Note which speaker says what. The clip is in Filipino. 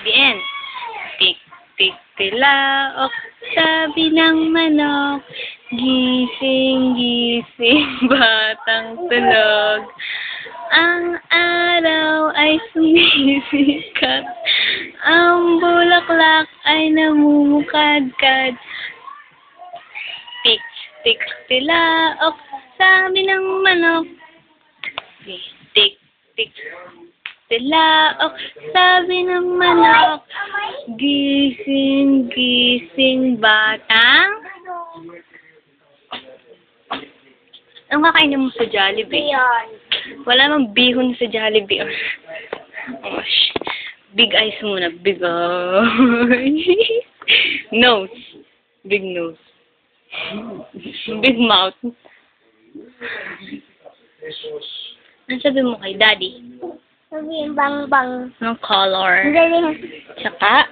Speaker 1: The end. Tik, tik, tilaok, sabi ng manok. Gising, gising, batang tulog. Ang araw ay sumisikat. Ang bulaklak ay namumukadkad. Tik, tik, tilaok, sabi ng manok. Tik, tik, tilaok, sabi ng manok. Gising, gising, batang. Ang kakainin mo sa Jollibee? Wala namang bihon sa Jollibee. Oh, big eyes muna. Big eyes. Nose. Big nose. Big mouth. Ano sabi mo kay Daddy?
Speaker 2: Sabi bang bang.
Speaker 1: Anong color? Tsaka?